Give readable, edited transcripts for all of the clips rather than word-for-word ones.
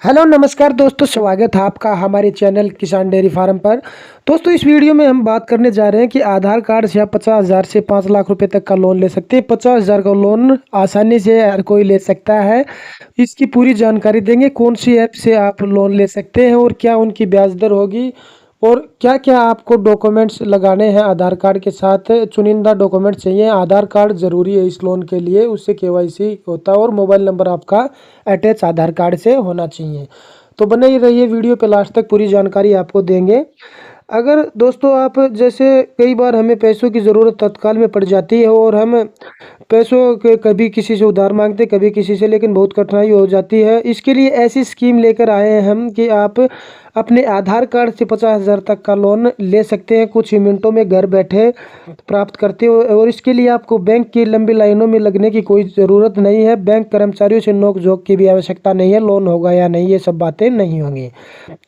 Hello नमस्कार दोस्तों, स्वागत है आपका हमारे चैनल किसान डेयरी फार्म पर। दोस्तों इस वीडियो में हम बात करने जा रहे हैं कि आधार कार्ड से आप 50,000 से 5 लाख रुपए तक का लोन ले सकते हैं। 50,000 का लोन आसानी से हर कोई ले सकता है। इसकी पूरी जानकारी देंगे, कौन सी ऐप से आप लोन ले सकते हैं और क्या उनकी ब्याज दर होगी और क्या क्या आपको डॉक्यूमेंट्स लगाने हैं आधार कार्ड के साथ। चुनिंदा डॉक्यूमेंट चाहिए, आधार कार्ड ज़रूरी है इस लोन के लिए, उससे केवाईसी होता है और मोबाइल नंबर आपका अटैच आधार कार्ड से होना चाहिए। तो बने ही रहिए, वीडियो पे लास्ट तक पूरी जानकारी आपको देंगे। अगर दोस्तों आप जैसे कई बार हमें पैसों की ज़रूरत तत्काल में पड़ जाती है और हम पैसों के कभी किसी से उधार मांगते कभी किसी से, लेकिन बहुत कठिनाई हो जाती है। इसके लिए ऐसी स्कीम लेकर आए हैं हम कि आप अपने आधार कार्ड से 50,000 तक का लोन ले सकते हैं, कुछ ही मिनटों में घर बैठे प्राप्त करते हो। और इसके लिए आपको बैंक की लंबी लाइनों में लगने की कोई ज़रूरत नहीं है, बैंक कर्मचारियों से नोक झोंक की भी आवश्यकता नहीं है, लोन होगा या नहीं ये सब बातें नहीं होंगी।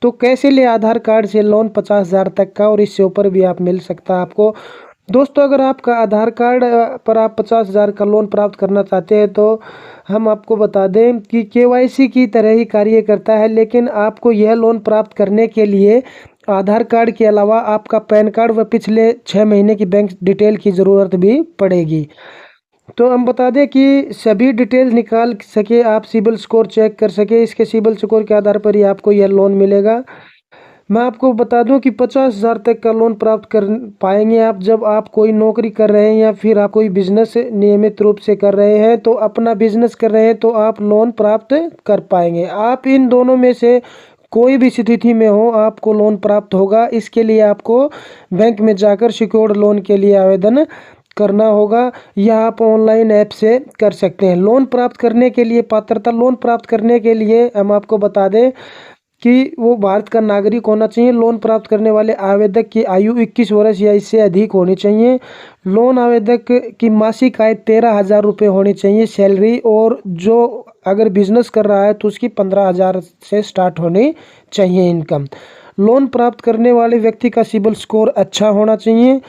तो कैसे ले आधार कार्ड से लोन 50,000 तक का, और इससे ऊपर भी आप मिल सकता है आपको। दोस्तों अगर आपका आधार कार्ड पर आप 50,000 का लोन प्राप्त करना चाहते हैं तो हम आपको बता दें कि केवाईसी की तरह ही कार्य करता है, लेकिन आपको यह लोन प्राप्त करने के लिए आधार कार्ड के अलावा आपका पैन कार्ड व पिछले 6 महीने की बैंक डिटेल की ज़रूरत भी पड़ेगी। तो हम बता दें कि सभी डिटेल्स निकाल सके, आप सिबिल स्कोर चेक कर सके, इसके सिबिल स्कोर के आधार पर ही आपको यह लोन मिलेगा। मैं आपको बता दूं कि 50,000 तक का लोन प्राप्त कर पाएंगे आप जब आप कोई नौकरी कर रहे हैं या फिर आप कोई बिजनेस नियमित रूप से कर रहे हैं। तो अपना बिजनेस कर रहे हैं तो आप लोन प्राप्त कर पाएंगे। आप इन दोनों में से कोई भी स्थिति में हो आपको लोन प्राप्त होगा। इसके लिए आपको बैंक में जाकर सिक्योर्ड लोन के लिए आवेदन करना होगा, या आप ऑनलाइन ऐप से कर सकते हैं। लोन प्राप्त करने के लिए पात्रता, लोन प्राप्त करने के लिए हम आपको बता दें कि वो भारत का नागरिक होना चाहिए। लोन प्राप्त करने वाले आवेदक की आयु 21 वर्ष या इससे अधिक होनी चाहिए। लोन आवेदक की मासिक आय 13,000 रुपये होनी चाहिए सैलरी, और जो अगर बिजनेस कर रहा है तो उसकी 15,000 से स्टार्ट होनी चाहिए इनकम। लोन प्राप्त करने वाले व्यक्ति का सिबिल स्कोर अच्छा होना चाहिए।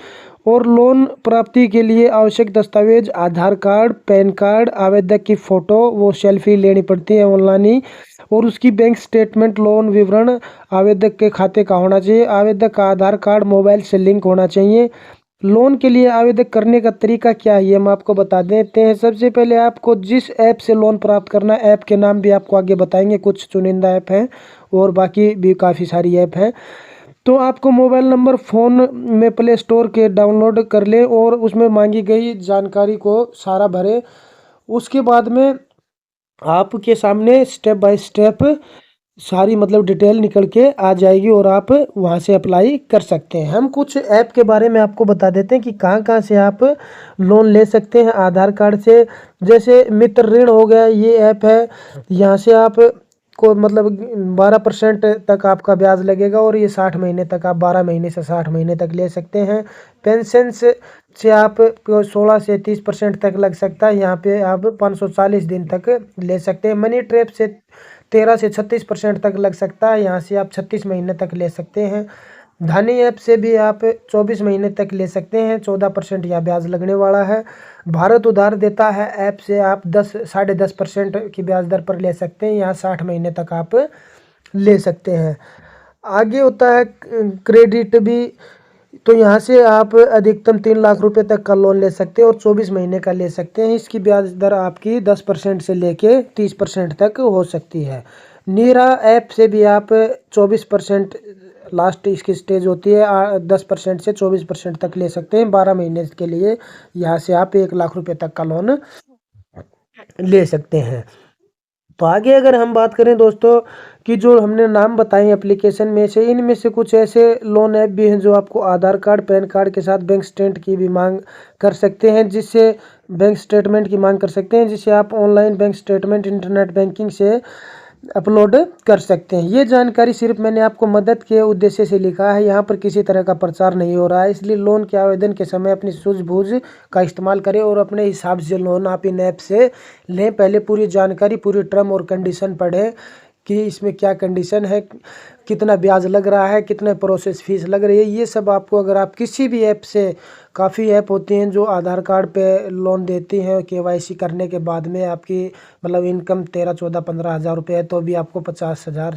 और लोन प्राप्ति के लिए आवश्यक दस्तावेज आधार कार्ड, पैन कार्ड, आवेदक की फ़ोटो, वो सेल्फी लेनी पड़ती है ऑनलाइन ही, और उसकी बैंक स्टेटमेंट, लोन विवरण आवेदक के खाते का होना चाहिए। आवेदक का आधार कार्ड मोबाइल से लिंक होना चाहिए। लोन के लिए आवेदन करने का तरीका क्या है ये हम आपको बता देते हैं। सबसे पहले आपको जिस ऐप से लोन प्राप्त करना है, ऐप के नाम भी आपको आगे बताएंगे, कुछ चुनिंदा ऐप हैं और बाकी भी काफ़ी सारी ऐप हैं। तो आपको मोबाइल नंबर फ़ोन में प्ले स्टोर के डाउनलोड कर लें और उसमें मांगी गई जानकारी को सारा भरें। उसके बाद में आपके सामने स्टेप बाय स्टेप सारी मतलब डिटेल निकल के आ जाएगी और आप वहां से अप्लाई कर सकते हैं। हम कुछ ऐप के बारे में आपको बता देते हैं कि कहां कहां से आप लोन ले सकते हैं आधार कार्ड से। जैसे मित्र ऋण हो गया, ये ऐप है, यहाँ से आप को मतलब 12% तक आपका ब्याज लगेगा और ये 60 महीने तक, आप 12 महीने से 60 महीने तक ले सकते हैं। पेंशन से आप 16 से 30% तक लग सकता है, यहाँ पे आप 540 दिन तक ले सकते हैं। मनी ट्रैप से 13 से 36% तक लग सकता है, यहाँ से आप 36 महीने तक ले सकते हैं। धनी ऐप से भी आप 24 महीने तक ले सकते हैं, 14% यहाँ ब्याज लगने वाला है। भारत उधार देता है ऐप से आप 10-10.5% की ब्याज दर पर ले सकते हैं, यहाँ 60 महीने तक आप ले सकते हैं। आगे होता है क्रेडिट भी, तो यहाँ से आप अधिकतम 3 लाख रुपए तक का लोन ले सकते हैं और 24 महीने का ले सकते हैं। इसकी ब्याज दर आपकी 10% से लेके 30% तक हो सकती है। नीरा ऐप से भी आप 24% लास्ट इसकी स्टेज होती है, 10% से 24% तक ले सकते हैं 12 महीने के लिए। यहाँ से आप 1 लाख रुपए तक का लोन ले सकते हैं। तो आगे अगर हम बात करें दोस्तों कि जो हमने नाम बताए एप्लीकेशन में से, इनमें से कुछ ऐसे लोन ऐप भी हैं जो आपको आधार कार्ड, पैन कार्ड के साथ बैंक स्टेटमेंट की भी मांग कर सकते हैं, जिससे बैंक स्टेटमेंट की मांग कर सकते हैं, जिससे आप online bank statement internet banking से अपलोड कर सकते हैं। ये जानकारी सिर्फ मैंने आपको मदद के उद्देश्य से लिखा है, यहाँ पर किसी तरह का प्रचार नहीं हो रहा है। इसलिए लोन के आवेदन के समय अपनी सूझबूझ का इस्तेमाल करें और अपने हिसाब से लोन आप इन ऐप से लें। पहले पूरी जानकारी, पूरी टर्म और कंडीशन पढ़ें कि इसमें क्या कंडीशन है, कितना ब्याज लग रहा है, कितना प्रोसेस फीस लग रही है, ये सब आपको अगर आप किसी भी ऐप से, काफ़ी ऐप होती हैं जो आधार कार्ड पे लोन देती हैं, केवाईसी करने के बाद में आपकी मतलब इनकम 13, 14, 15 हज़ार रुपये है तो भी आपको 50 हज़ार